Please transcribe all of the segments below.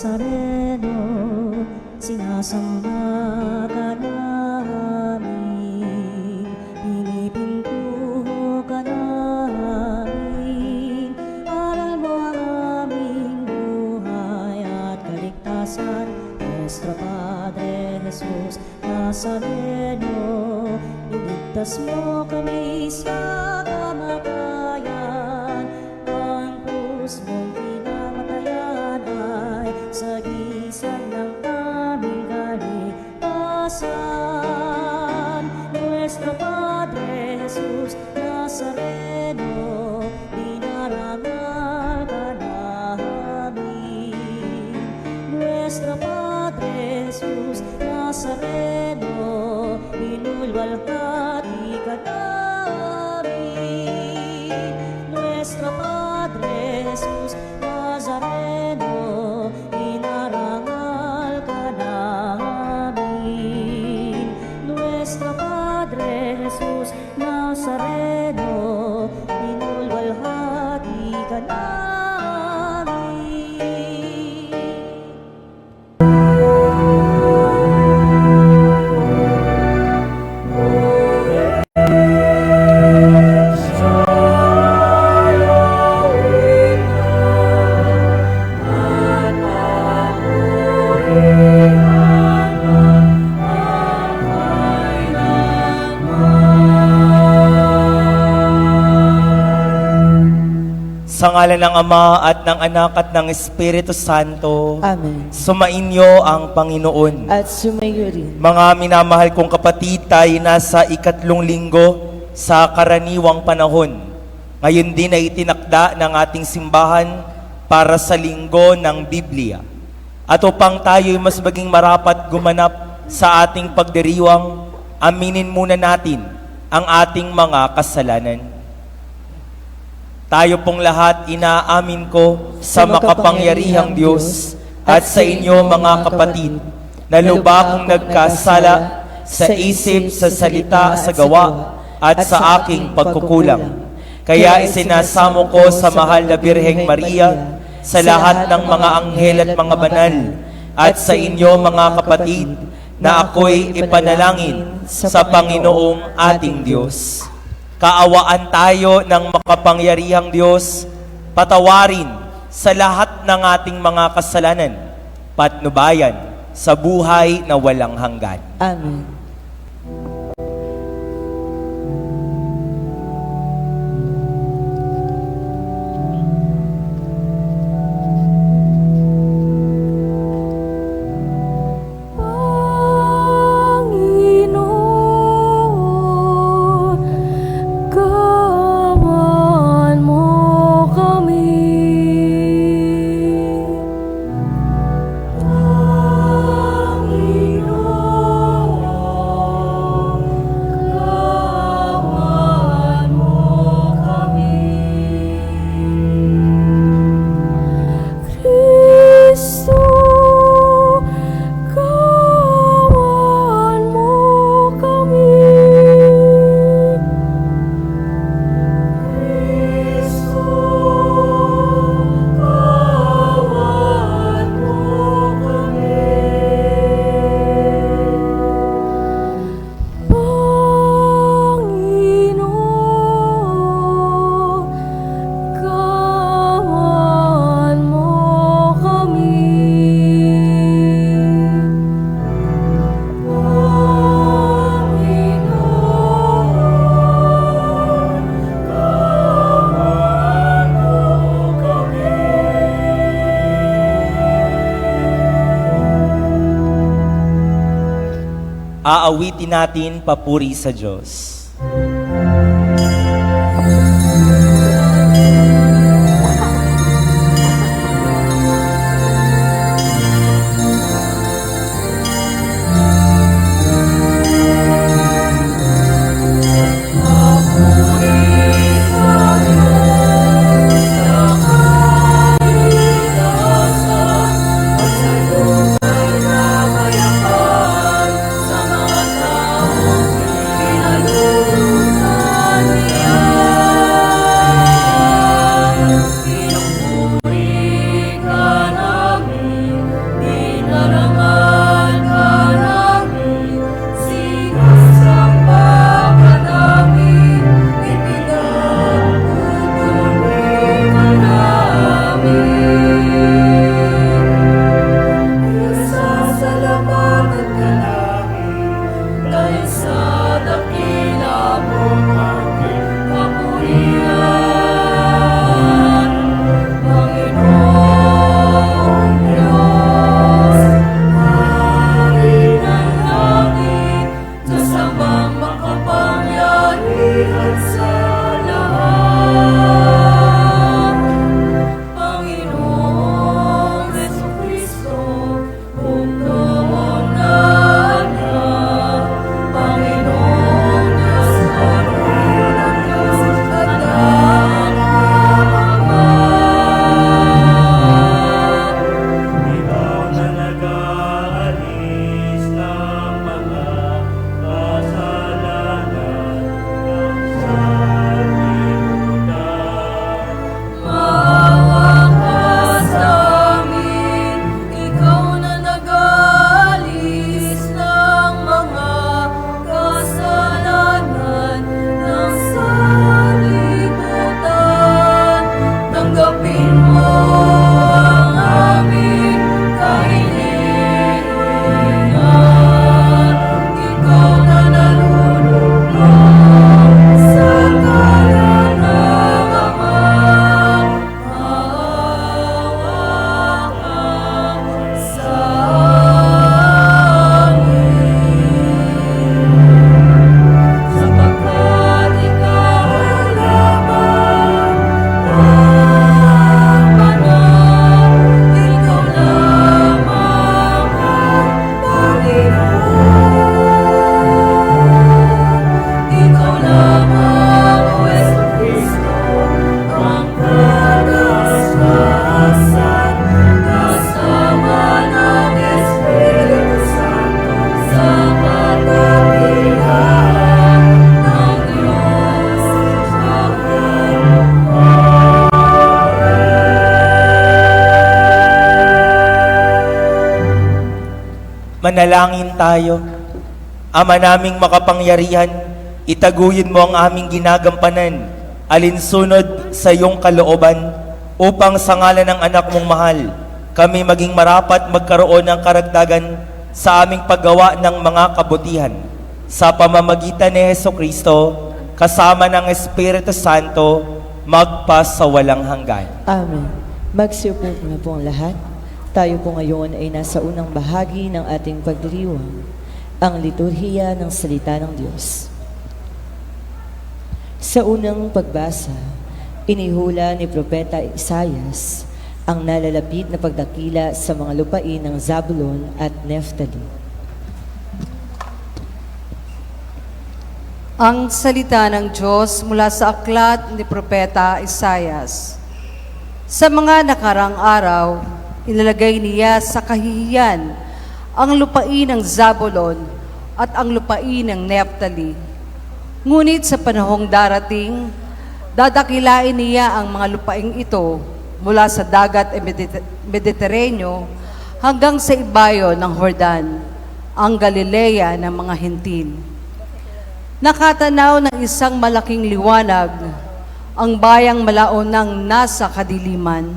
Nazareno, sinasamba ka namin, pinipintuho ka namin. Aral mo ang aming buhay at kaligtasan, Nuestro Padre Jesus Nazareno, iligtas mo kami sa kamatayan. Ang krus mong pinamatayan ay sagisag ng aming kaligtasan. Nuestro Padre Jesus Nazareno, dinarangal ka namin. Nuestro Padre Jesus Nazareno, inulwalhati ka namin. Nuestro Padre Jesus Nazareno, inarangal ka namin. Nuestro Padre Jesus Nazareno, inulwalhati ka namin. Sa ngalan ng Ama at ng Anak at ng Espiritu Santo. Amen. Sumainyo ang Panginoon. At sumayo rin. Mga minamahal kong kapatid, tayo nasa 3 linggo sa karaniwang panahon. Ngayon din ay itinakda ng ating simbahan para sa linggo ng Biblia. At upang tayo mas maging marapat gumanap sa ating pagdiriwang, aminin muna natin ang ating mga kasalanan. Tayo pong lahat inaamin ko sa makapangyarihang Diyos at sa inyo mga kapatid na lubha kong nagkasala sa isip, sa salita, sa gawa at sa aking pagkukulang. Kaya isinasamo ko sa mahal na Birheng Maria, sa lahat ng mga anghel at mga banal, at sa inyo mga kapatid na ako'y ipanalangin sa Panginoong ating Diyos. Kaawaan tayo ng makapangyarihang Diyos, patawarin sa lahat ng ating mga kasalanan, patnubayan sa buhay na walang hanggan. Amen. Aawitin natin papuri sa Diyos. Sa mga taong pinalulutan Manalangin tayo. Ama naming makapangyarihan, itaguyod mo ang aming ginagampanan, alinsunod sa iyong kalooban, upang sa ngalan ng anak mong mahal, kami maging marapat magkaroon ng karagdagan sa aming paggawa ng mga kabutihan. Sa pamamagitan ni Hesukristo, kasama ng Espiritu Santo, magpasawalang hanggan. Amen. Magsiupo na po ang lahat. Tayo po ngayon ay nasa unang bahagi ng ating pagdiriwang, ang liturhiya ng salita ng Diyos. Sa unang pagbasa, inihula ni Propeta Isaias ang nalalapit na pagdakila sa mga lupain ng Zabulon at Neftali. Ang salita ng Diyos mula sa aklat ni Propeta Isaias. Sa mga nakarang araw, inilagay niya sa kahihiyan ang lupain ng Zabulon at ang lupain ng Neftali. Ngunit sa panahong darating, dadakilain niya ang mga lupaing ito mula sa dagat Mediteraneo hanggang sa ibayo ng Jordan, ang Galilea ng mga Hentil. Nakatanaw ng isang malaking liwanag, ang bayang malaonang nasa kadiliman,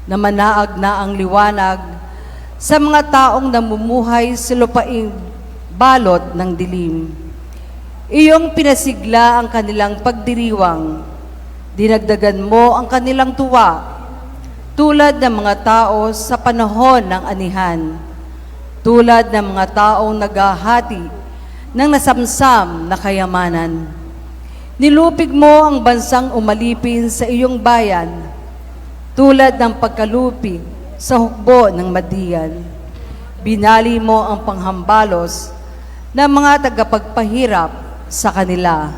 na manaag na ang liwanag sa mga taong namumuhay sa lupaing balot ng dilim. Iyong pinasigla ang kanilang pagdiriwang, dinagdagan mo ang kanilang tuwa, tulad ng mga tao sa panahon ng anihan, tulad ng mga taong naghahati ng nasamsam na kayamanan. Nilupig mo ang bansang umalipin sa iyong bayan, tulad ng pagkalupig sa hukbo ng Madian. Binali mo ang panghambalos ng mga tagapagpahirap sa kanila.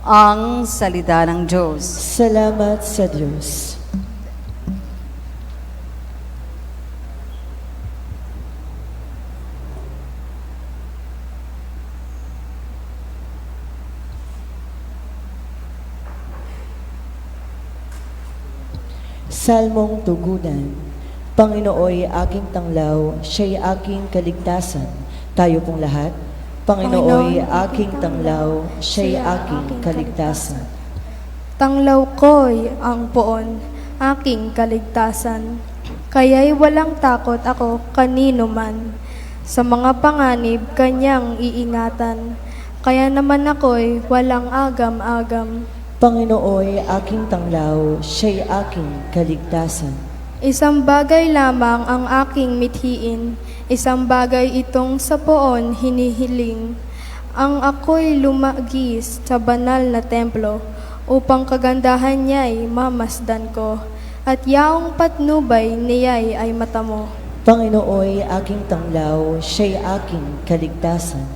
Ang salita ng Diyos. Salamat sa Diyos. Salmong tugunan. Panginooy aking tanglaw, siya'y aking kaligtasan. Tayo pong lahat. Panginooy aking tanglaw, siya'y aking kaligtasan. Tanglaw ko'y ang poon, aking kaligtasan. Kaya'y walang takot ako kanino man. Sa mga panganib kanyang iingatan. Kaya naman ako'y walang agam-agam. Panginooy aking tanglaw, siya'y aking kaligtasan. Isang bagay lamang ang aking mithiin, isang bagay itong sa poon hinihiling. Ang ako'y lumagis sa banal na templo, upang kagandahan niya'y mamasdan ko, at yaong patnubay niya'y ay matamo. Panginooy aking tanglaw, siya'y aking kaligtasan.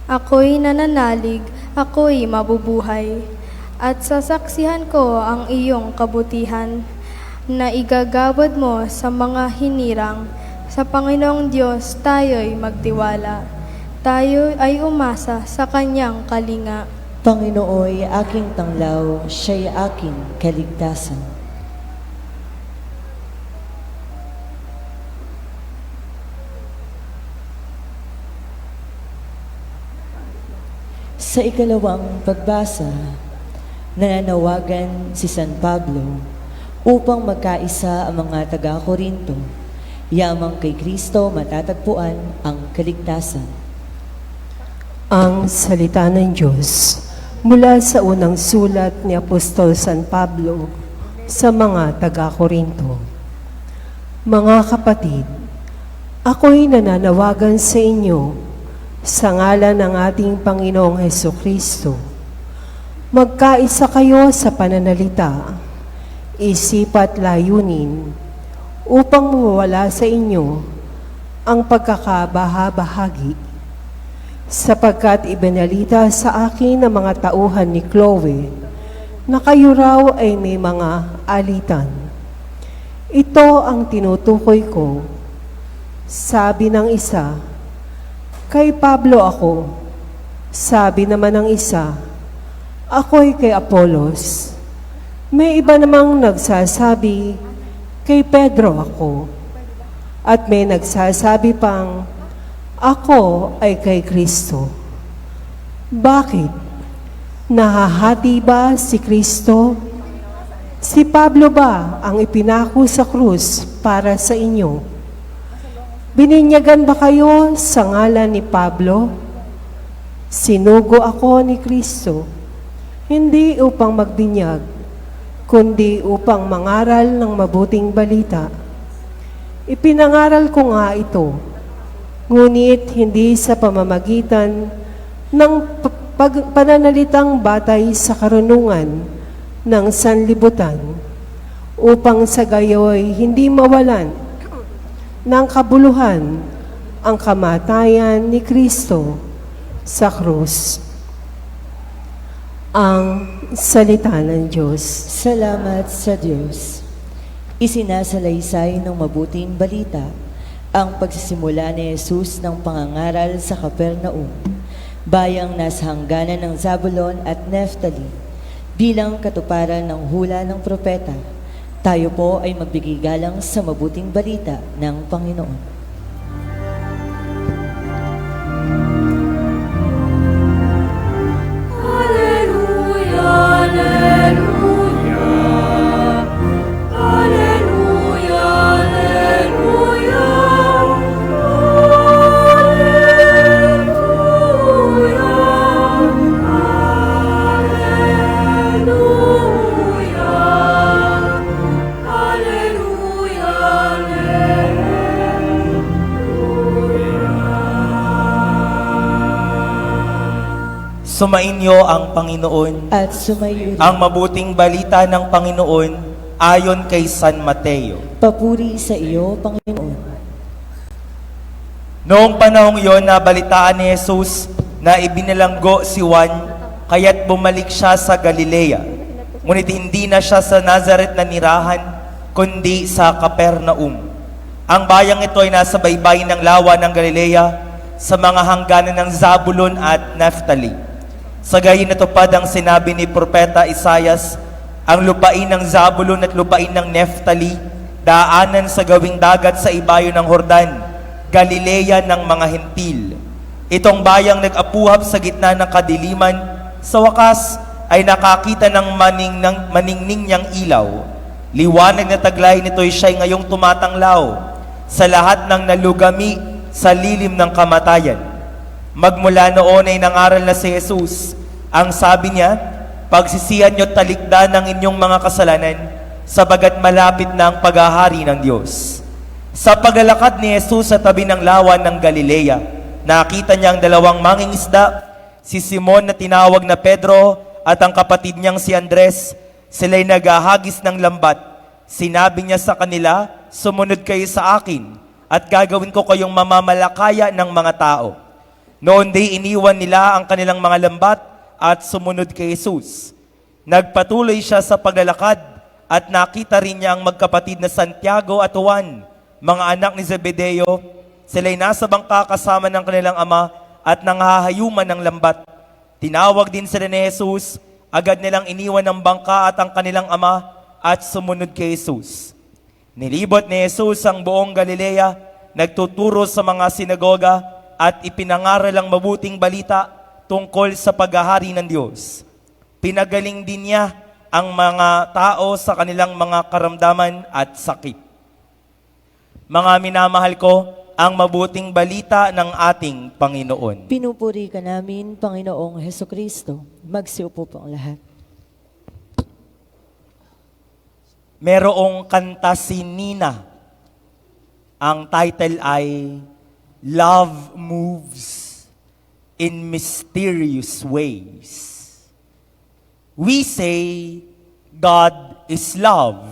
Ako'y nananalig, ako'y mabubuhay, at sasaksihan ko ang iyong kabutihan, na igagawad mo sa mga hinirang. Sa Panginoong Diyos tayo'y magtiwala. Tayo ay umasa sa Kanyang kalinga. Panginooy aking tanglaw, siya'y aking kaligtasan. Sa ikalawang pagbasa, nananawagan si San Pablo upang magkaisa ang mga taga-Korinto, yamang kay Kristo matatagpuan ang kaligtasan. Ang salita ng Diyos mula sa unang sulat ni Apostol San Pablo sa mga taga-Korinto. Mga kapatid, ako'y nananawagan sa inyo sa ngalan ng ating Panginoong Hesukristo. Magkaisa kayo sa pananalita, isip at layunin, upang mawala sa inyo ang pagkakabahabahagi, sapagkat ibinalita sa akin ng mga tauhan ni Chloe na kayo raw ay may mga alitan. Ito ang tinutukoy ko. Sabi ng isa, kay Pablo ako. Sabi naman ng isa, ako'y kay Apolos. May iba namang nagsasabi, kay Pedro ako. At may nagsasabi pang, ako ay kay Kristo. Bakit? Nahahati ba si Kristo? Si Pablo ba ang ipinako sa krus para sa inyo? Bininyagan ba kayo sa ngalan ni Pablo? Sinugo ako ni Kristo, hindi upang magbinyag, kundi upang mangaral ng mabuting balita. Ipinangaral ko nga ito, ngunit hindi sa pamamagitan ng pananalitang batay sa karunungan ng sanlibutan, upang sa gayoy hindi mawalan ng kabuluhan ang kamatayan ni Kristo sa krus. Ang salita ng Diyos. Salamat sa Diyos. Isinasalaysay ng mabuting balita ang pagsisimula ni Jesus ng pangangaral sa Capernaum, bayang nasa hangganan ng Zabulon at Neftali, bilang katuparan ng hula ng propeta. Tayo po ay magbigay galang sa mabuting balita ng Panginoon. Sumainyo ang Panginoon. At sumayo rin. Ang mabuting balita ng Panginoon ayon kay San Mateo. Papuri sa iyo, Panginoon. Noong panahong yon, nabalitaan ni Jesus na ibinalanggo si Juan, kaya't bumalik siya sa Galilea. Ngunit hindi na siya sa Nazaret na nirahan, kundi sa Capernaum. Ang bayang ito ay nasa baybayin ng lawa ng Galilea, sa mga hangganan ng Zabulon at Neftali. Sa gayon natupad ang sinabi ni Propeta Isaias, ang lupain ng Zabulon at lupain ng Neftali, daanan sa gawing dagat sa ibayo ng Hordan, Galilea ng mga Hentil. Itong bayang nag-apuhap sa gitna ng kadiliman, sa wakas ay nakakita ng maningning niyang ilaw. Liwanag na taglay nito'y siya'y ngayong tumatanglaw sa lahat ng nalugami sa lilim ng kamatayan. Magmula noon ay nangaral na si Jesus. Ang sabi niya, pagsisihan niyo talikdan ng inyong mga kasalanan, sabagat malapit na ang paghahari ng Diyos. Sa paglalakad ni Jesus sa tabi ng lawa ng Galilea, nakita niya ang dalawang mangingisda, si Simon na tinawag na Pedro at ang kapatid niyang si Andres. Sila'y naghahagis ng lambat. Sinabi niya sa kanila, sumunod kayo sa akin at gagawin ko kayong mamamalakaya ng mga tao. Noon di iniwan nila ang kanilang mga lambat at sumunod kay Jesus. Nagpatuloy siya sa paglalakad at nakita rin niya ang magkapatid na Santiago at Juan, mga anak ni Zebedeo. Sila'y nasa bangka kasama ng kanilang ama at nanghahayuman ng lambat. Tinawag din sila ni Jesus, agad nilang iniwan ang bangka at ang kanilang ama at sumunod kay Jesus. Nilibot ni Jesus ang buong Galilea, nagtuturo sa mga sinagoga at ipinangaral ang mabuting balita tungkol sa paghahari ng Diyos. Pinagaling din niya ang mga tao sa kanilang mga karamdaman at sakit. Mga minamahal ko, ang mabuting balita ng ating Panginoon. Pinupuri ka namin, Panginoong Hesukristo. Magsiupo po ang lahat. Merong kanta si Nina. Ang title ay Love Moves in Mysterious Ways. We say God is love.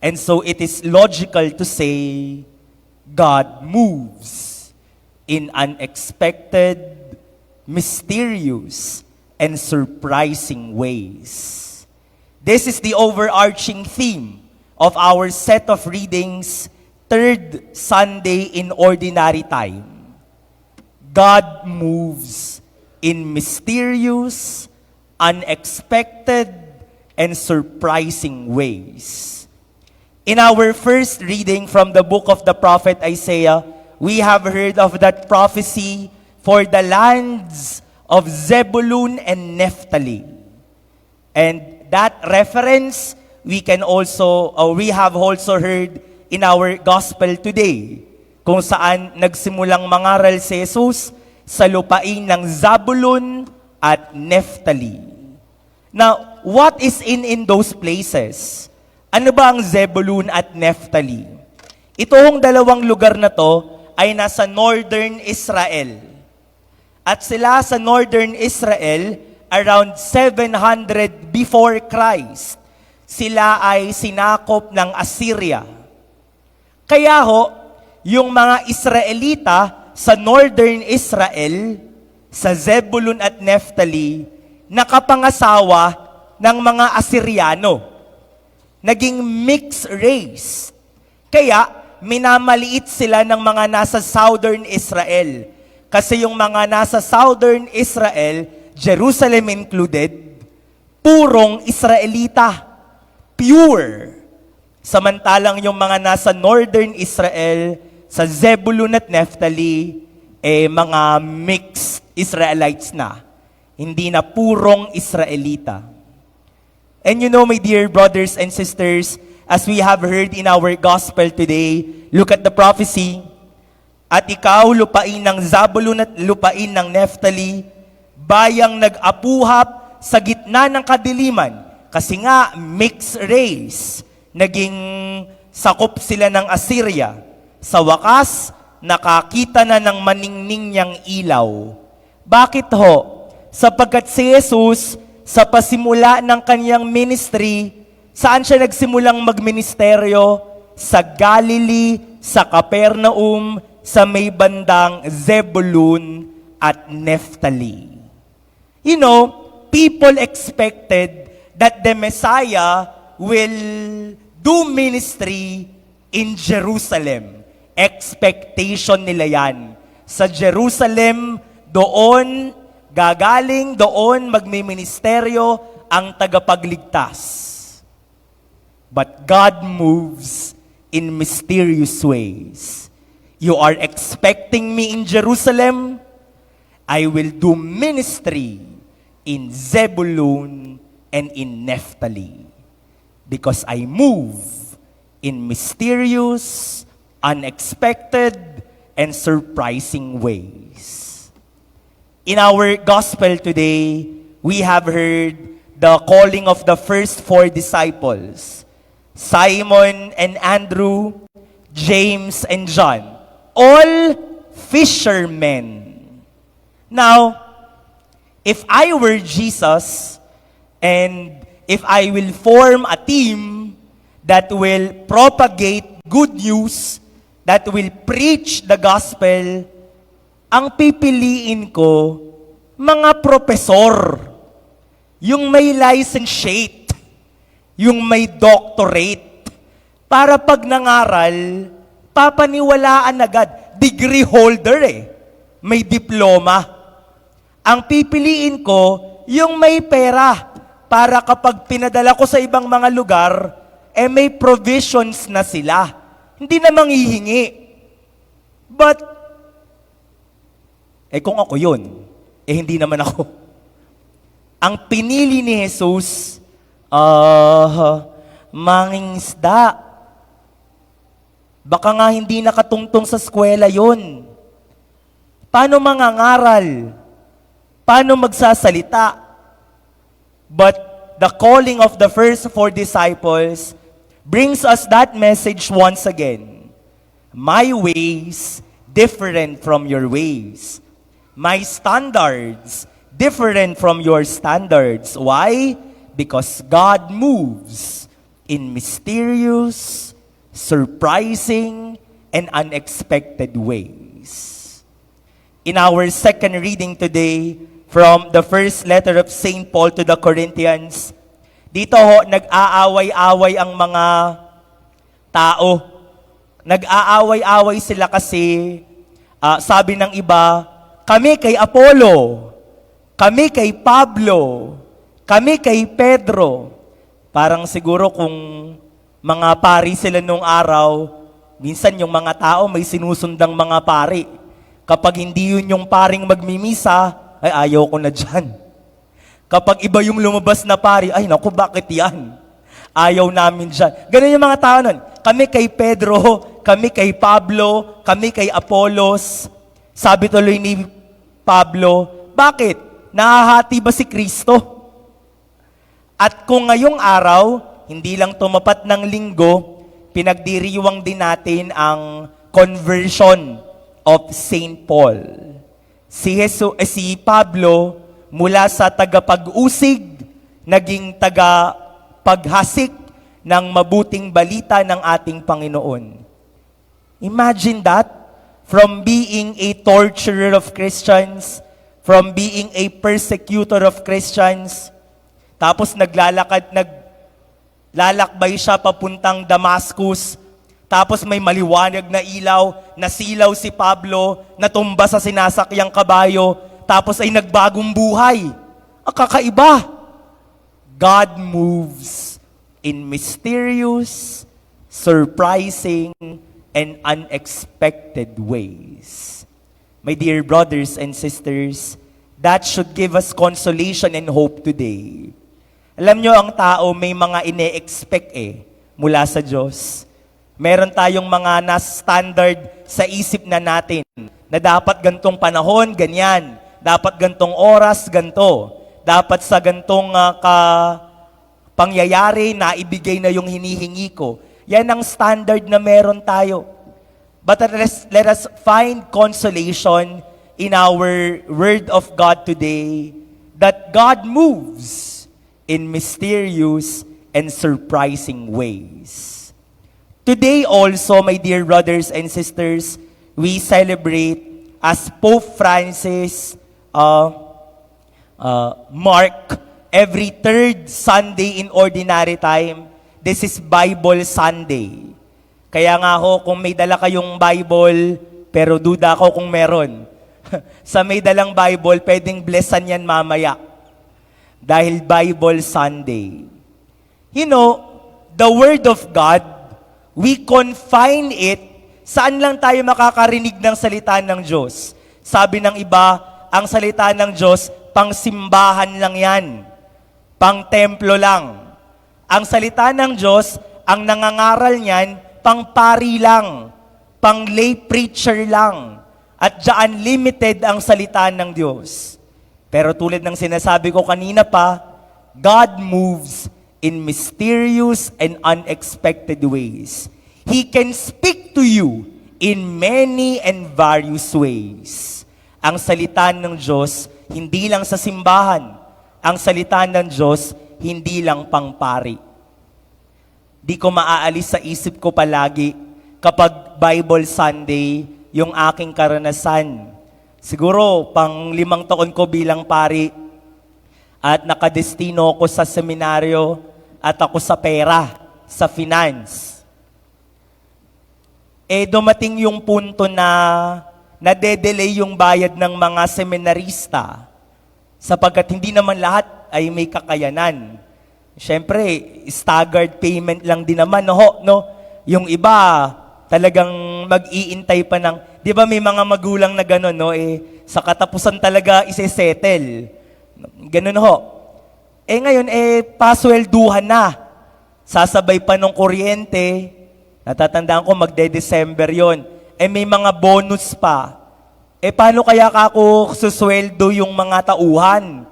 And so it is logical to say God moves in unexpected, mysterious, and surprising ways. This is the overarching theme of our set of readings, third Sunday in Ordinary Time. God moves in mysterious, unexpected, and surprising ways. In our first reading from the book of the prophet Isaiah, we have heard of that prophecy for the lands of Zebulun and Naphtali. And that reference we have also heard in our gospel today, kung saan nagsimulang mangaral si Jesus sa lupain ng Zabulon at Naphtali. Now, what is in those places? Ano ba ang Zebulun at Naphtali? Itong dalawang lugar na to ay nasa northern Israel. At sila sa northern Israel, around 700 before Christ, sila ay sinakop ng Assyria. Kaya yung mga Israelita sa northern Israel, sa Zebulun at Naphtali, nakapangasawa ng mga Asyriano. Naging mixed race. Kaya, minamaliit sila ng mga nasa southern Israel. Kasi yung mga nasa southern Israel, Jerusalem included, purong Israelita. Pure. Samantalang yung mga nasa northern Israel, sa Zebulun at Naphtali, mga mixed Israelites na. Hindi na purong Israelita. And you know, my dear brothers and sisters, as we have heard in our gospel today, look at the prophecy. At ikaw, lupain ng Zabulon at lupain ng Naphtali, bayang nag-apuhap sa gitna ng kadiliman. Kasi nga, mixed race. Naging sakop sila ng Assyria. Sa wakas, nakakita na ng maningning niyang ilaw. Bakit Sapagkat si Jesus, sa pasimula ng kanyang ministry, saan siya nagsimulang magministeryo? Sa Galilee, sa Capernaum, sa may bandang Zebulun at Naphtali. You know, people expected that the Messiah will do ministry in Jerusalem. Expectation nila yan. Sa Jerusalem, doon gagaling, doon magmiministeryo ang tagapagligtas. But God moves in mysterious ways. You are expecting me in Jerusalem, I will do ministry in Zebulun and in Naphtali. Because I move in mysterious, unexpected, and surprising ways. In our gospel today, we have heard the calling of the first 4 disciples, Simon and Andrew, James and John, all fishermen. Now, if I were Jesus, and if I will form a team that will propagate good news, that will preach the gospel, ang pipiliin ko, mga propesor, yung may licentiate, yung may doctorate, para pag nangaral, papaniwalaan agad, degree holder may diploma. Ang pipiliin ko, yung may pera, para kapag pinadala ko sa ibang mga lugar, may provisions na sila. Hindi na manghihingi. But, kung ako yun, hindi naman ako. Ang pinili ni Jesus, mangingisda. Baka nga hindi nakatungtong sa eskwela yun. Paano mangangaral? Paano magsasalita? But the calling of the first 4 disciples brings us that message once again. My ways different from your ways. My standards different from your standards. Why? Because God moves in mysterious, surprising, and unexpected ways. In our second reading today, from the first letter of St. Paul to the Corinthians, dito nag-aaway-away ang mga tao. Nag-aaway-away sila kasi, sabi ng iba, kami kay Apollo, kami kay Pablo, kami kay Pedro. Parang siguro kung mga pari sila nung araw, minsan yung mga tao may sinusundang mga pari. Kapag hindi yun yung paring magmimisa, ay ayaw ko na dyan. Kapag iba yung lumabas na pari, ay naku, bakit yan? Ayaw namin dyan. Ganun yung mga tao nun. Kami kay Pedro, kami kay Pablo, kami kay Apolos. Sabi tuloy ni Pablo, bakit? Nahahati ba si Kristo? At kung ngayong araw, hindi lang tumapat ng linggo, pinagdiriwang din natin ang conversion of Saint Paul. Si Pablo, mula sa tagapag-usig, naging tagapaghasik ng mabuting balita ng ating Panginoon. Imagine that, from being a torturer of Christians, from being a persecutor of Christians, tapos lalakbay siya papuntang Damascus, tapos may maliwanag na ilaw, nasilaw si Pablo, natumba sa sinasakyang kabayo, tapos ay nagbagong buhay. Ang kakaiba. God moves in mysterious, surprising, and unexpected ways. My dear brothers and sisters, that should give us consolation and hope today. Alam nyo, ang tao may mga ine-expect mula sa Diyos. Meron tayong mga na-standard sa isip na natin na dapat gantong panahon, ganyan. Dapat gantong oras, ganto. Dapat sa gantong pangyayari na ibigay na yung hinihingi ko. Yan ang standard na meron tayo. But let us find consolation in our Word of God today that God moves in mysterious and surprising ways. Today also, my dear brothers and sisters, we celebrate as Pope Francis mark every third Sunday in ordinary time. This is Bible Sunday. Kaya nga ho, kung may dala kayong Bible, pero duda ko kung meron. Sa may dalang Bible, pwedeng blessan yan mamaya. Dahil Bible Sunday. You know, the Word of God, we confine it, saan lang tayo makakarinig ng salita ng Diyos? Sabi ng iba, ang salita ng Diyos, pang simbahan lang yan. Pang templo lang. Ang salita ng Diyos, ang nangangaral niyan, pang pari lang. Pang lay preacher lang. At dyan limited ang salita ng Diyos. Pero tulad ng sinasabi ko kanina pa, God moves in mysterious and unexpected ways. He can speak to you in many and various ways. Ang salita ng Diyos, hindi lang sa simbahan. Ang salita ng Diyos, hindi lang pangpari. Di ko maaalis sa isip ko palagi kapag Bible Sunday, yung aking karanasan. Siguro, pang 5 taon ko bilang pari at nakadestino ako sa seminaryo at ako sa pera, sa finance. Dumating yung punto na nade-delay yung bayad ng mga seminarista sapagkat hindi naman lahat ay may kakayanan. Siyempre, staggered payment lang din naman, no? Yung iba, talagang mag-iintay pa ng, di ba may mga magulang na gano'n, no? Sa katapusan talaga ise-settle. Ganun ho. Ngayon, paswelduhan na. Sasabay pa ng kuryente. Natatandaan ko, magde-December yon. May mga bonus pa. Paano kaya ako susweldo yung mga tauhan?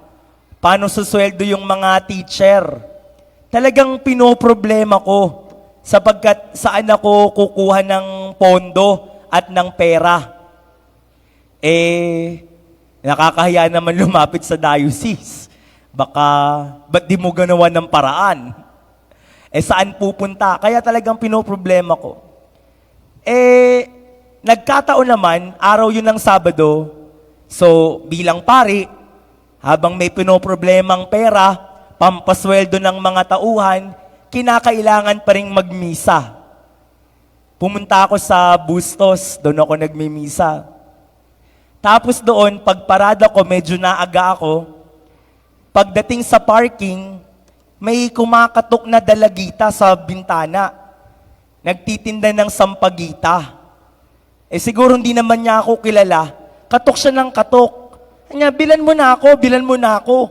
Paano susweldo yung mga teacher? Talagang pinoproblema ko sapagkat saan ako kukuha ng pondo at ng pera. Nakakahiya naman lumapit sa diocese. Ba't di mo ganawa ng paraan? Saan pupunta? Kaya talagang pinoproblema ko. Nagkataon naman, araw yun ng Sabado, so bilang pari, habang may pinoproblemang pera, pampasweldo ng mga tauhan, kinakailangan pa rin magmisa. Pumunta ako sa Bustos, doon ako nagmimisa. Tapos doon, pagparada ko, medyo naaga ako. Pagdating sa parking, may kumakatok na dalagita sa bintana. nagtitinda ng sampagita. Eh siguro hindi naman niya ako kilala. Katok siya ng katok. Kanya, bilan mo na ako, bilan mo na ako.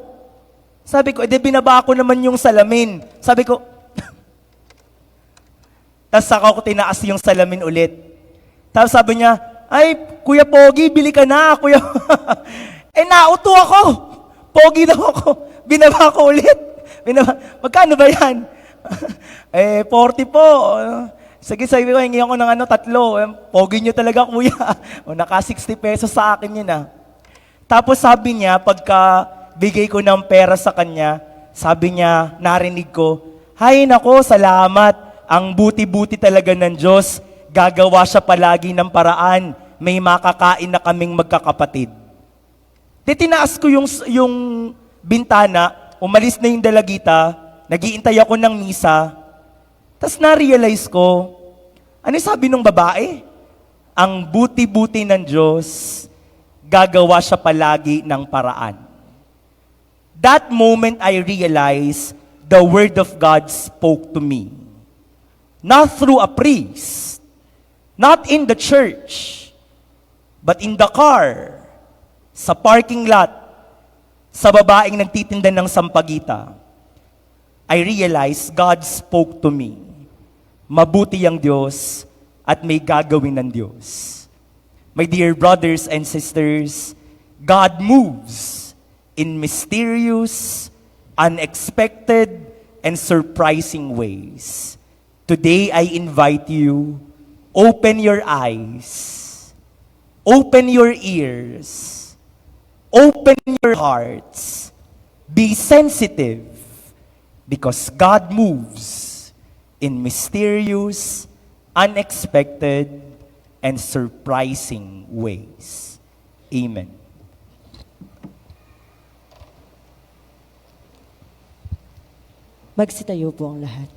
Sabi ko, binaba ko naman yung salamin. Sabi ko, tapos saka ko tinaas yung salamin ulit. Tapos sabi niya, ay, Kuya Pogi, bili ka na, Kuya. Nauto ako. Pogi daw ako. Binaba ko ulit. Magkano ba yan? 40 po. Sige, sabi ko, hingi ako ng 3. Pogi nyo talaga, kuya. Naka 60 pesos sa akin yun, Tapos sabi niya, pagka bigay ko ng pera sa kanya, sabi niya, narinig ko, hay nako, salamat. Ang buti-buti talaga ng Diyos. Gagawa siya palagi ng paraan. May makakain na kaming magkakapatid. Di tinaas ko yung bintana, umalis na yung dalagita, nagiintay ako ng misa, tapos na-realize ko, ano sabi ng babae? Ang buti-buti ng Diyos, gagawa siya palagi ng paraan. That moment I realized the Word of God spoke to me. Not through a priest, not in the church, but in the car, sa parking lot, sa babaeng nagtitinda ng sampagita. I realized God spoke to me. Mabuti ang Diyos at may gagawin ng Diyos. My dear brothers and sisters, God moves in mysterious, unexpected, and surprising ways. Today, I invite you, open your eyes, open your ears, open your hearts, be sensitive, because God moves in mysterious, unexpected, and surprising ways. Amen. Magsitayo po ang lahat.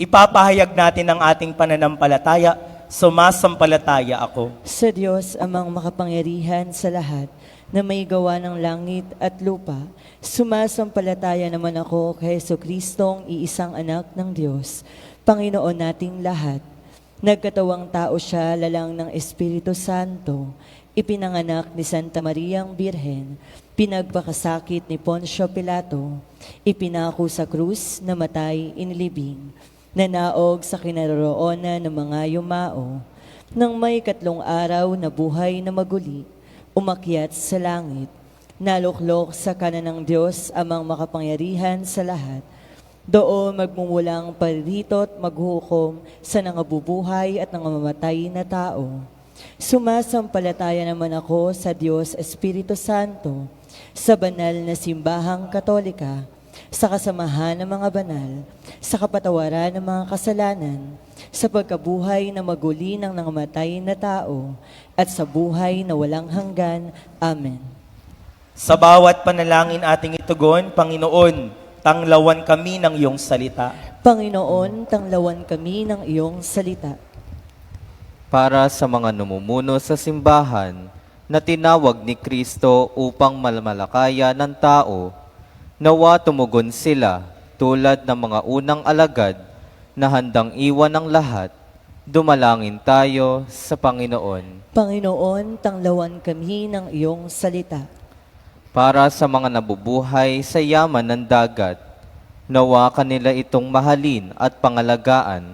Ipapahayag natin ang ating pananampalataya. Sumasampalataya ako Sa Diyos, amang makapangyarihan sa lahat, na may gawa ng langit at lupa, sumasampalataya naman ako kay Jesucristong iisang anak ng Diyos, Panginoon nating lahat. Nagkatawang tao siya lalang ng Espiritu Santo, ipinanganak ni Santa Mariang Birhen, pinagpakasakit ni Poncio Pilato, ipinako sa krus, namatay, inilibing, nanaog sa kinaroroonan ng mga yumao, nang may 3 araw na buhay na maguli, umakyat sa langit, naluklok sa kanan ng Diyos amang makapangyarihan sa lahat. Doon magmumulang paririto at maghukom sa nangabubuhay at nangangamatay na tao. Sumasampalataya naman ako sa Diyos Espiritu Santo, sa banal na simbahang katolika, sa kasamahan ng mga banal, sa kapatawaran ng mga kasalanan, sa pagkabuhay na maguli ng nangamatay na tao, at sa buhay na walang hanggan. Amen. Sa bawat panalangin ating itugon, Panginoon, tanglawan kami ng iyong salita. Panginoon, tanglawan kami ng iyong salita. Para sa mga namumuno sa simbahan na tinawag ni Kristo upang malmalakaya ng tao, nawa tumugon sila tulad ng mga unang alagad na handang iwan ang lahat. Dumalangin tayo sa Panginoon. Panginoon, tanglawan kami ng iyong salita. Para sa mga nabubuhay sa yaman ng dagat, nawa kanila itong mahalin at pangalagaan,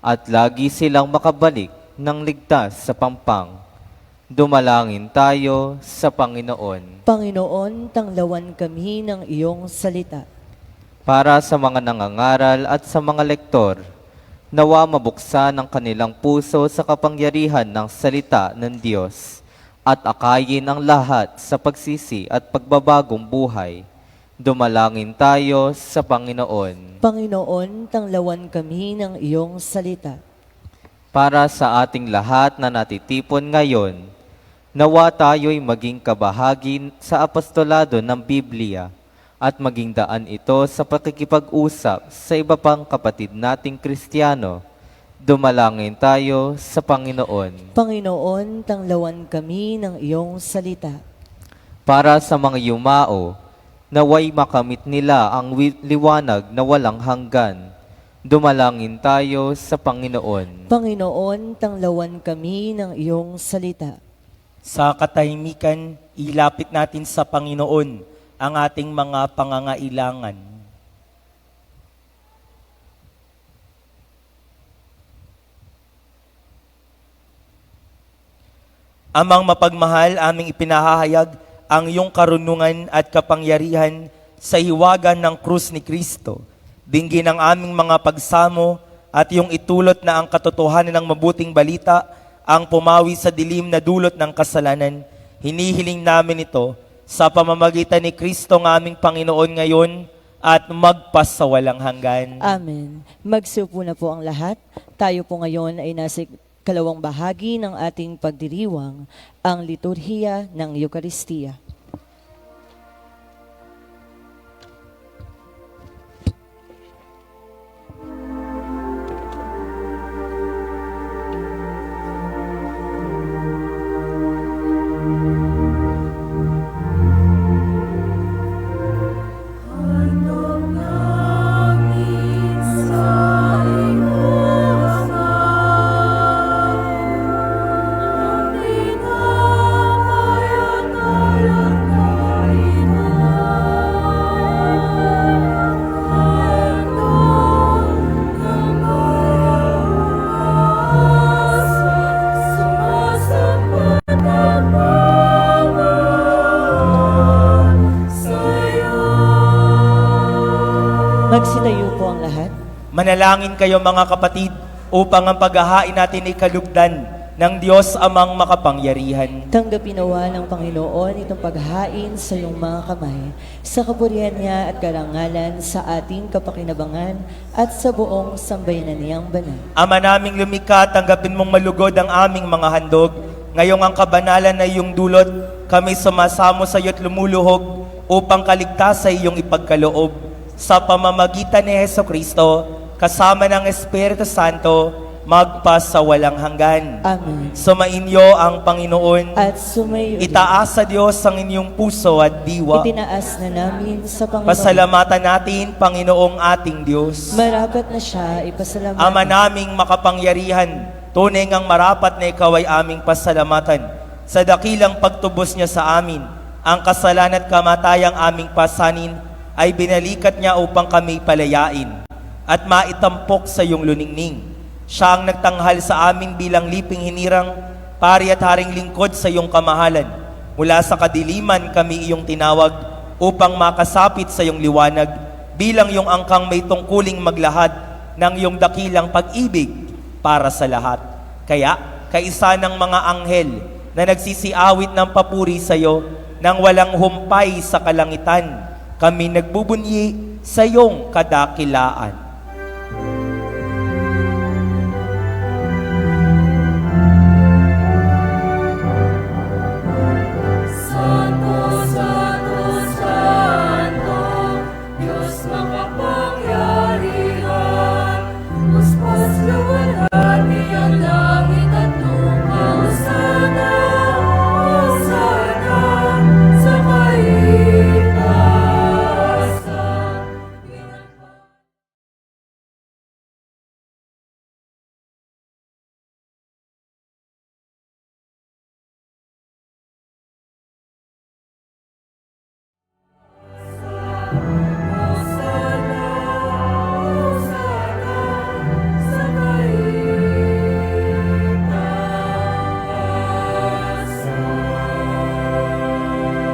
at lagi silang makabalik ng ligtas sa pampang. Dumalangin tayo sa Panginoon. Panginoon, tanglawan kami ng iyong salita. Para sa mga nangangaral at sa mga lektor, nawa mabuksan ang kanilang puso sa kapangyarihan ng salita ng Diyos at akayin ang lahat sa pagsisi at pagbabagong buhay. Dumalangin tayo sa Panginoon. Panginoon, tanglawan kami ng iyong salita. Para sa ating lahat na natitipon ngayon, nawa tayo'y maging kabahagi sa apostolado ng Biblia at maging daan ito sa pakikipag-usap sa iba pang kapatid nating Kristiyano. Dumalangin tayo sa Panginoon. Panginoon, tanglawan kami ng iyong salita. Para sa mga yumao, naway makamit nila ang liwanag na walang hanggan. Dumalangin tayo sa Panginoon. Panginoon, tanglawan kami ng iyong salita. Sa katahimikan, ilapit natin sa Panginoon ang ating mga pangangailangan. Amang mapagmahal, aming ipinahahayag ang iyong karunungan at kapangyarihan sa hiwagan ng krus ni Kristo. Dinggin ang aming mga pagsamo at iyong itulot na ang katotohanan ng mabuting balita ang pumawi sa dilim na dulot ng kasalanan. Hinihiling namin ito sa pamamagitan ni Kristo ng aming Panginoon ngayon at magpasawalang hanggan. Amen. Magsiupo na po ang lahat. Tayo po ngayon ay nasa kalawang bahagi ng ating pagdiriwang, ang liturhiya ng Eukaristiya. Magsitayo po ang lahat. Manalangin kayo mga kapatid upang ang paghahain natin ay kalugdan ng Diyos amang makapangyarihan. Tanggapin nawa ng Panginoon itong paghain sa iyong mga kamay, sa kapurihan niya at karangalan sa ating kapakinabangan at sa buong sambayanan niyang banal. Ama naming lumikha, tanggapin mong malugod ang aming mga handog. Ngayong ang kabanalan na iyong dulot, kami sumasamo sa iyo't lumuluhog upang kaligtas sa iyong ipagkaloob. Sa pamamagitan ni Hesukristo, kasama ng Espiritu Santo, magpasawalang hanggan. Amen. Sumainyo ang Panginoon. At sumayo Itaas sa Diyos ang inyong puso at diwa. itinaas na namin sa Panginoon. Pasalamatan natin, Panginoong ating Diyos. Marapat na siya ipasalamatan. Ama naming makapangyarihan, tunay ngang marapat na ikaw ay aming pasalamatan. Sa dakilang pagtubos niya sa amin, ang kasalan at kamatayang aming pasanin ay binalikat niya upang kami palayain at maitampok sa iyong luningning. Siya ang nagtanghal sa amin bilang liping hinirang, pari at haring lingkod sa iyong kamahalan. Mula sa kadiliman kami iyong tinawag upang makasapit sa iyong liwanag bilang iyong angkang may tungkuling maglahad ng iyong dakilang pag-ibig para sa lahat. Kaya, kaisa ng mga anghel na nagsisiawit ng papuri sa iyo nang walang humpay sa kalangitan, kami nagbubunyi sa iyong kadakilaan.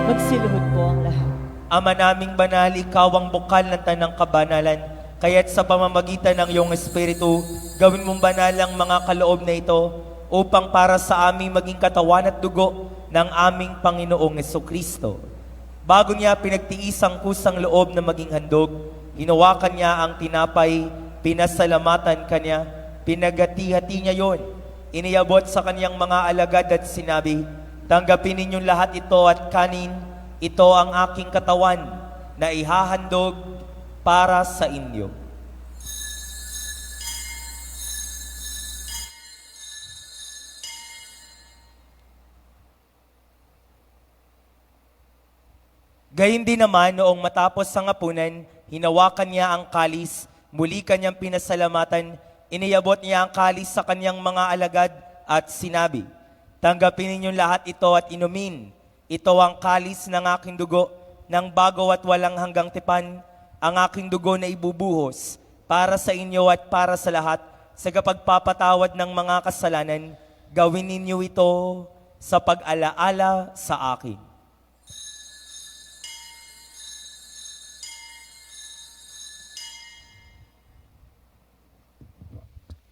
Magsiluhod po ang lahat. Ama naming banal, ikaw ang bukal ng tanang kabanalan, kaya't sa pamamagitan ng iyong Espiritu, gawin mong banal ang mga kaloob na ito upang para sa aming maging katawan at dugo ng aming Panginoong Hesukristo. Bago niya pinagtiis ang kusang loob na maging handog, hinawakan niya ang tinapay, pinasalamatan kanya, pinagati-hati niya yon. Iniabot sa kanyang mga alagad at sinabi, tanggapin ninyong lahat ito at kanin, ito ang aking katawan na ihahandog para sa inyo. Gayun din naman noong matapos ang hapunan, hinawakan niya ang kalis, Muli kanyang pinasalamatan, iniyabot niya ang kalis sa kanyang mga alagad at sinabi, "Tanggapin ninyong lahat ito at inumin. Ito ang kalis ng aking dugo, ng bago at walang hanggang tipan, ang aking dugo na ibubuhos para sa inyo at para sa lahat sa kapagpapatawad ng mga kasalanan. Gawin ninyo ito sa pag-alaala sa akin."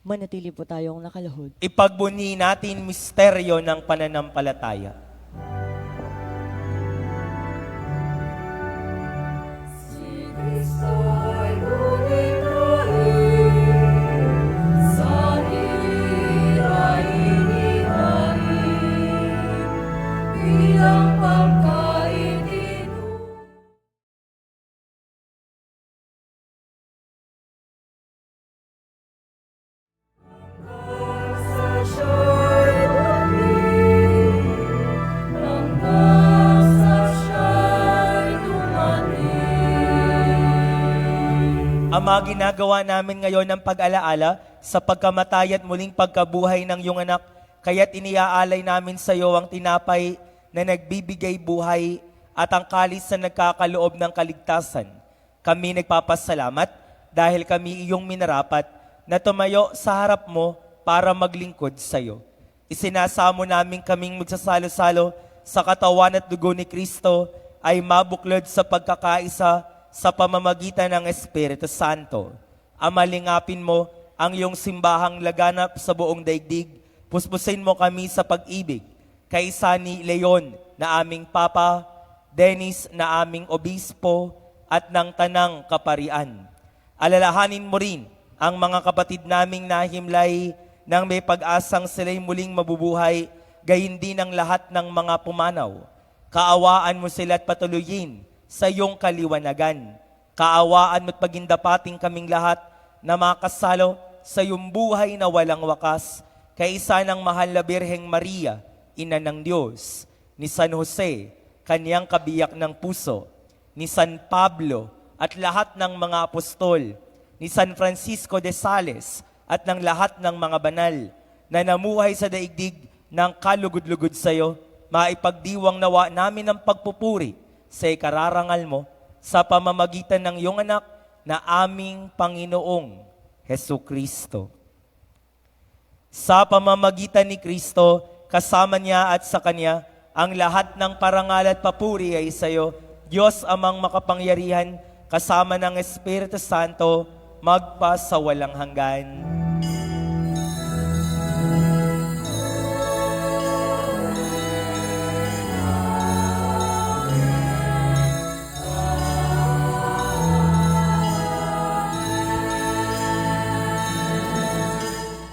Manatili po tayong nakalahod. Ipagbunyi natin misteryo ng pananampalataya. Ama, ginagawa namin ngayon ng pag-alaala sa pagkamatay at muling pagkabuhay ng iyong anak, kaya't iniaalay namin sa iyo ang tinapay na nagbibigay buhay at ang kalis na nagkakaloob ng kaligtasan. Kami nagpapasalamat dahil kami iyong minarapat na tumayo sa harap mo para maglingkod sa iyo. Isinasamo namin kaming magsasalo-salo sa katawan at dugo ni Kristo ay mabuklod sa pagkakaisa sa pamamagitan ng Espiritu Santo. Amalingapin mo ang iyong simbahang laganap sa buong daigdig. Puspusin mo kami sa pag-ibig. Kaisa ni Leon na aming Papa, Dennis na aming Obispo, at ng Tanang Kaparian. Alalahanin mo rin ang mga kapatid naming nahimlay nang may pag-asang sila'y muling mabubuhay, gayon din ang lahat ng mga pumanaw. Kaawaan mo sila at patuloyin sa iyong kaliwanagan. Kaawaan mo't pagindapating kaming lahat na makasalo sa iyong buhay na walang wakas, kaisa ng mahal na Birheng Maria, Ina ng Diyos, ni San Jose, kanyang kabiyak ng puso, ni San Pablo at lahat ng mga apostol, ni San Francisco de Sales at ng lahat ng mga banal na namuhay sa daigdig ng kalugod-lugod sa iyo, maipagdiwang nawa namin ang pagpupuri sa ikararangal mo sa pamamagitan ng iyong anak na aming Panginoong Hesukristo. Sa pamamagitan ni Kristo, kasama niya at sa Kanya, ang lahat ng parangal at papuri ay sa iyo, Diyos amang makapangyarihan, kasama ng Espiritu Santo, magpa sa walang hanggan.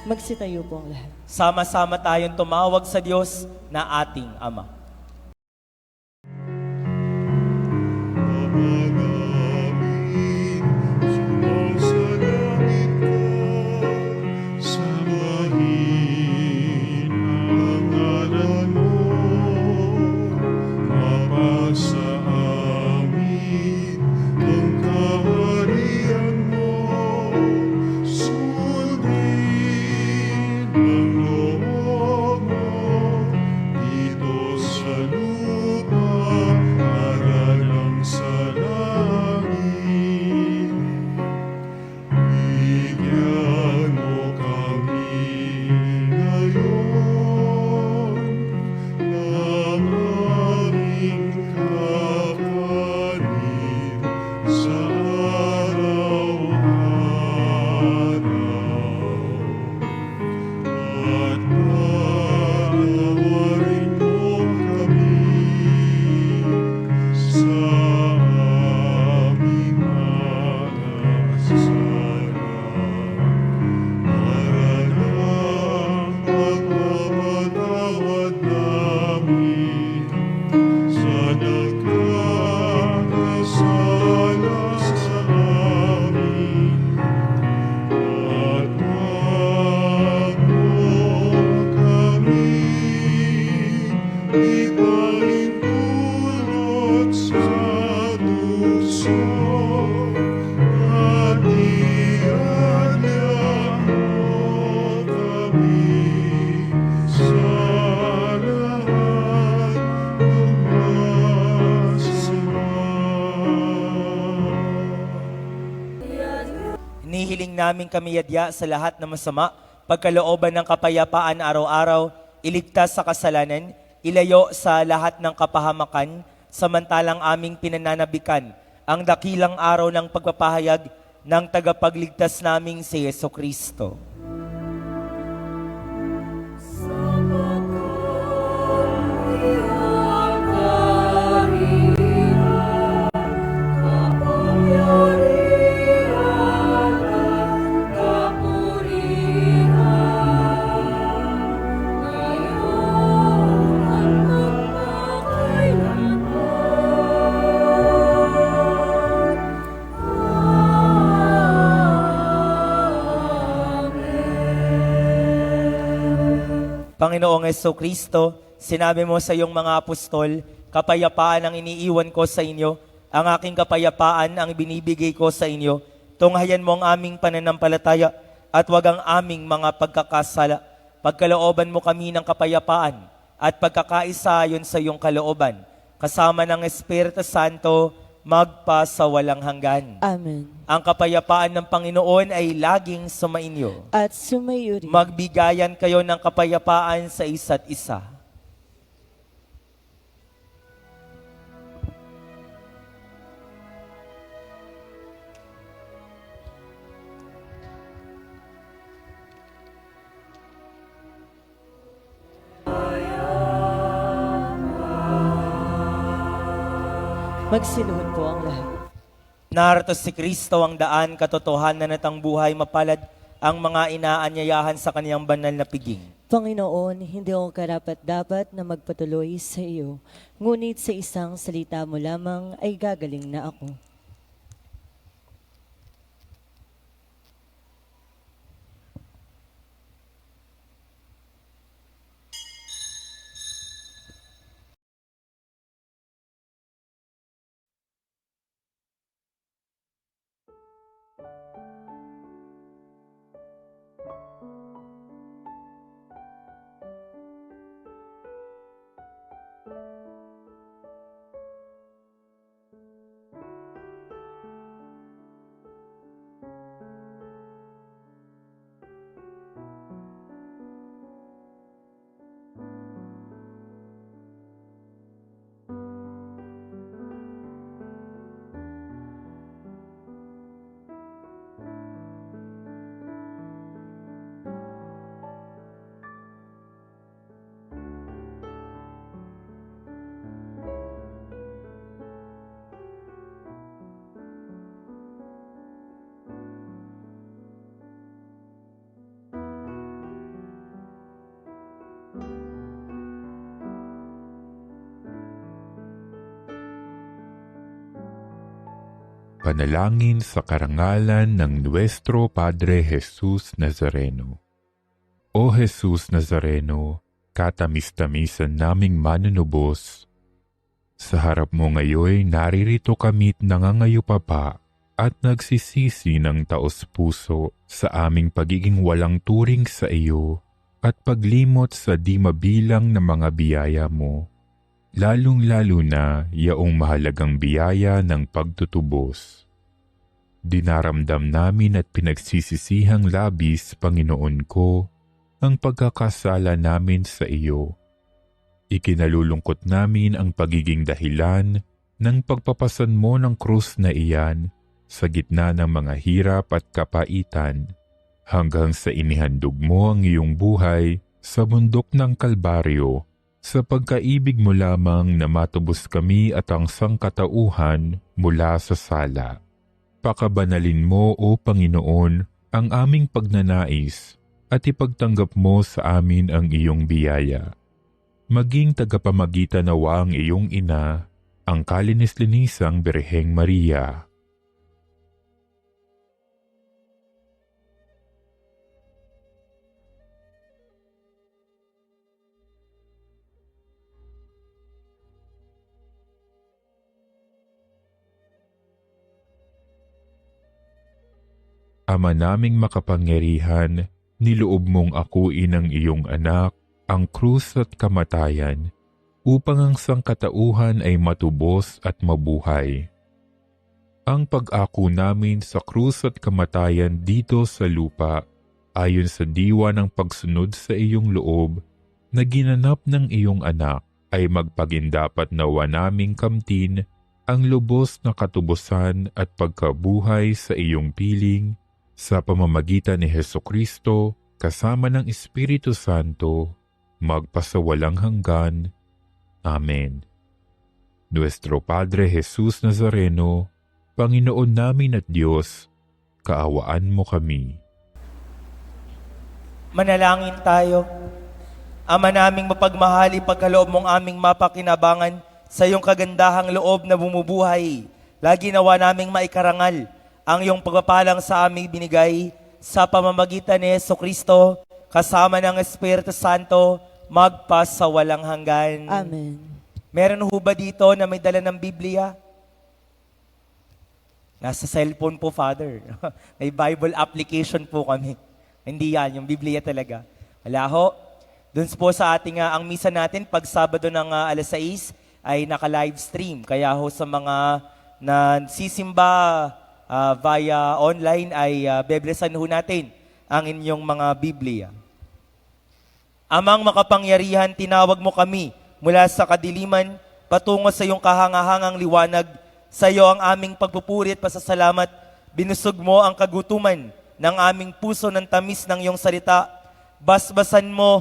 Magsitayo po ang lahat. Sama-sama tayong tumawag sa Diyos na ating Ama. Sumasalangit ka, sambahin ang ngalan mo, mapasa amin ang kaharian mo, sundin ang loob mo, dito sa lupa, para lang sa langit. namin kami yadya sa lahat ng masama, pagkalooban ng kapayapaan araw-araw, iligtas sa kasalanan, ilayo sa lahat ng kapahamakan, samantalang aming pinananabikan ang dakilang araw ng pagpapahayag ng tagapagligtas naming si Jesucristo. Panginoong Jesucristo, sinabi mo sa iyong mga apostol, kapayapaan ang iniiwan ko sa inyo, ang aking kapayapaan ang binibigay ko sa inyo. Tunghayan mo ang aming pananampalataya at wag ang aming mga pagkakasala. Pagkalooban mo kami ng kapayapaan at pagkakaisa ayon sa iyong kalooban, kasama ng Espiritu Santo, magpa sa walang hanggan. Amen. Ang kapayapaan ng Panginoon ay laging sumainyo. At sumayo rin. Magbigayan kayo ng kapayapaan sa isa't isa. Magsiluhod po ang lahat. Narito si Kristo ang daan, katotohanan at ang buhay, mapalad ang mga inaanyayahan sa kaniyang banal na piging. Panginoon, hindi ako karapat-dapat na magpatuloy sa iyo, ngunit sa isang salita mo lamang ay gagaling na ako. Panalangin sa karangalan ng Nuestro Padre Jesus Nazareno. O Jesus Nazareno, katamis-tamisan naming manunubos, sa harap mo ngayon naririto kami't nangangayupapa at nagsisisi ng taos-puso sa aming pagiging walang turing sa iyo at paglimot sa di mabilang na mga biyaya mo, lalong-lalo na yaong mahalagang biyaya ng pagtutubos. Dinaramdam namin at pinagsisisihang labis, Panginoon ko, ang pagkakasala namin sa iyo. Ikinalulungkot namin ang pagiging dahilan ng pagpapasan mo ng krus na iyan sa gitna ng mga hirap at kapaitan, hanggang sa inihandog mo ang iyong buhay sa bundok ng Kalbaryo, sa pagkaibig mo lamang na matubos kami at ang sangkatauhan mula sa sala. Pakabanalin mo, O Panginoon, ang aming pagnanais at ipagtanggap mo sa amin ang iyong biyaya. Maging tagapamagitan nawa ang iyong ina, ang kalinis-linisang Birheng Maria. Ama naming makapangyarihan, niloob mong akuin ang iyong anak, ang krus at kamatayan, upang ang sangkatauhan ay matubos at mabuhay. ang pag-ako namin sa krus at kamatayan dito sa lupa, ayon sa diwa ng pagsunod sa iyong loob, na ginanap ng iyong anak, ay magpagindapat nawa naming kamtin ang lubos na katubusan at pagkabuhay sa iyong piling, sa pamamagitan ni Hesukristo, kasama ng Espiritu Santo, magpasawalang hanggan. Amen. Nuestro Padre Jesus Nazareno, Panginoon namin at Diyos, kaawaan mo kami. Manalangin tayo. Ama naming mapagmahali, pagkaloob mong aming mapakinabangan sa iyong kagandahang loob na bumubuhay. Lagi nawa naming maikarangal ang iyong pagpapalang sa aming binigay sa pamamagitan ni Jesucristo, kasama ng Espiritu Santo, magpasawalang hanggan. Amen. Meron ho ba dito na may dala ng Biblia? Nasa cellphone po, Father. May Bible application po kami. Hindi yan, yung Biblia talaga. Wala ho. Doon po sa ating, ang misa natin, pag Sabado ng alas 6, ay naka-live stream. Kaya ho sa mga nagsisimba via online, ay beblesan ho natin ang inyong mga Biblia. Amang makapangyarihan, tinawag mo kami mula sa kadiliman patungo sa iyong kahangahangang liwanag. Sa iyo ang aming pagpupuri at pasasalamat. Binusog mo ang kagutuman ng aming puso ng tamis ng iyong salita. Basbasan mo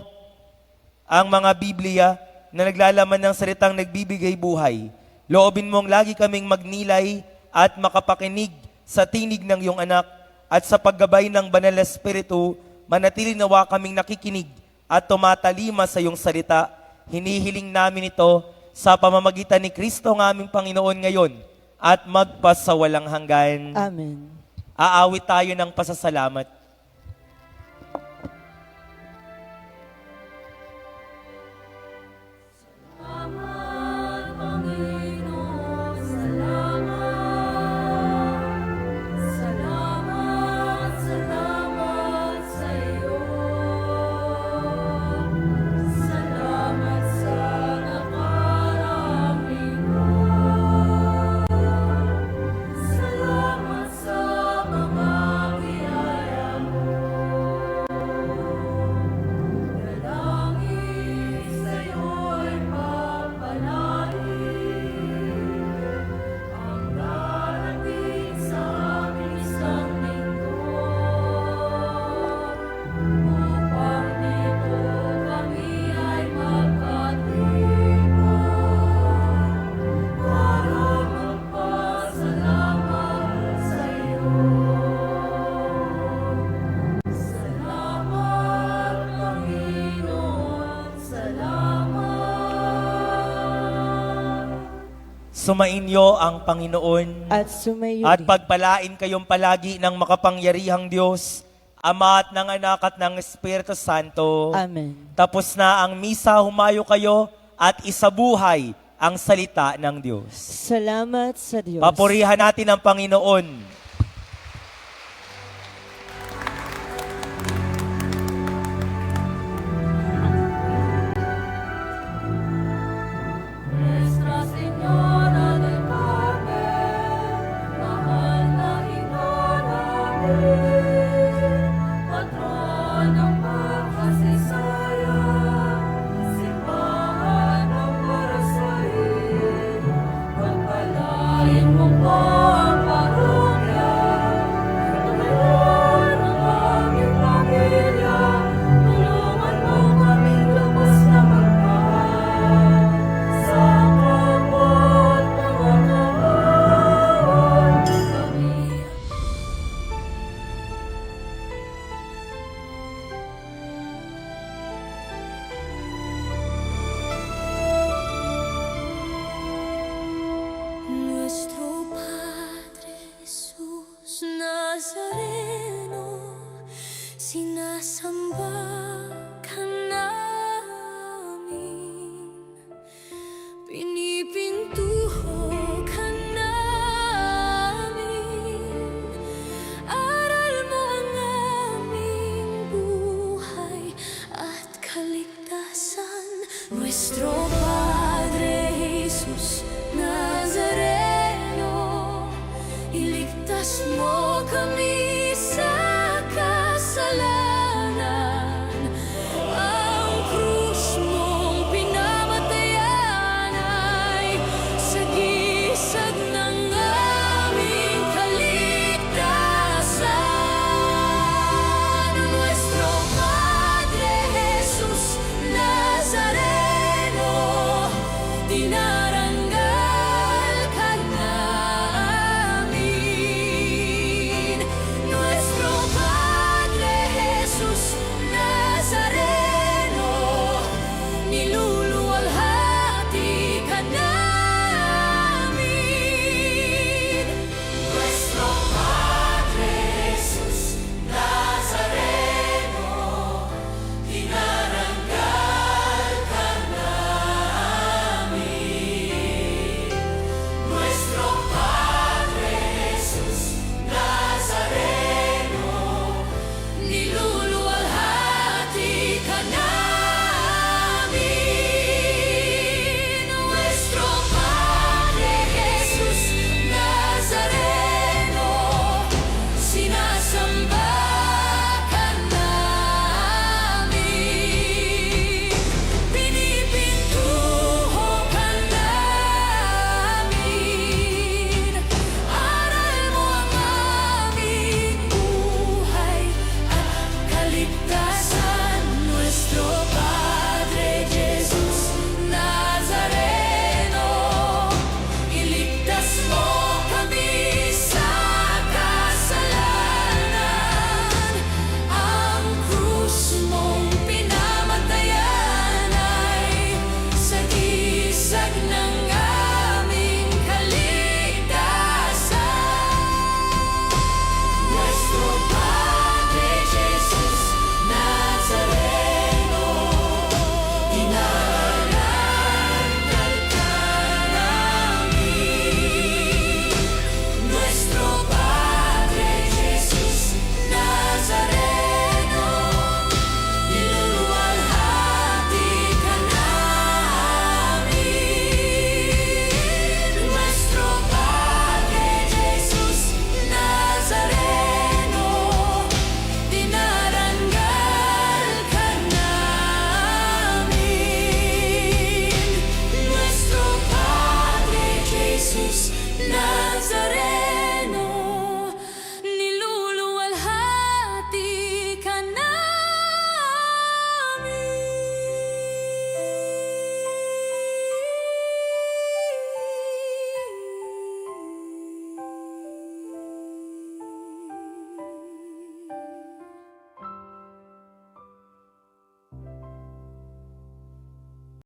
ang mga Biblia na naglalaman ng salitang nagbibigay buhay. Loobin mong lagi kaming magnilay at makapakinig sa tinig ng iyong anak, at sa paggabay ng banal na Espiritu, manatili nawa kaming nakikinig at tumatalima sa iyong salita. Hinihiling namin ito sa pamamagitan ni Kristo ng aming Panginoon ngayon at magpasawalang hanggan. Amen. Aawit tayo ng pasasalamat. Sumainyo ang Panginoon At sumayo at rin. pagpalain kayong palagi ng makapangyarihang Diyos, Ama at ng Anak at ng Espiritu Santo. Amen. Tapos na ang misa, humayo kayo at isabuhay ang salita ng Diyos. Salamat sa Diyos. Papurihan natin ang Panginoon. Nuestro Padre Jesús Nazareno, sinasamba ka namin.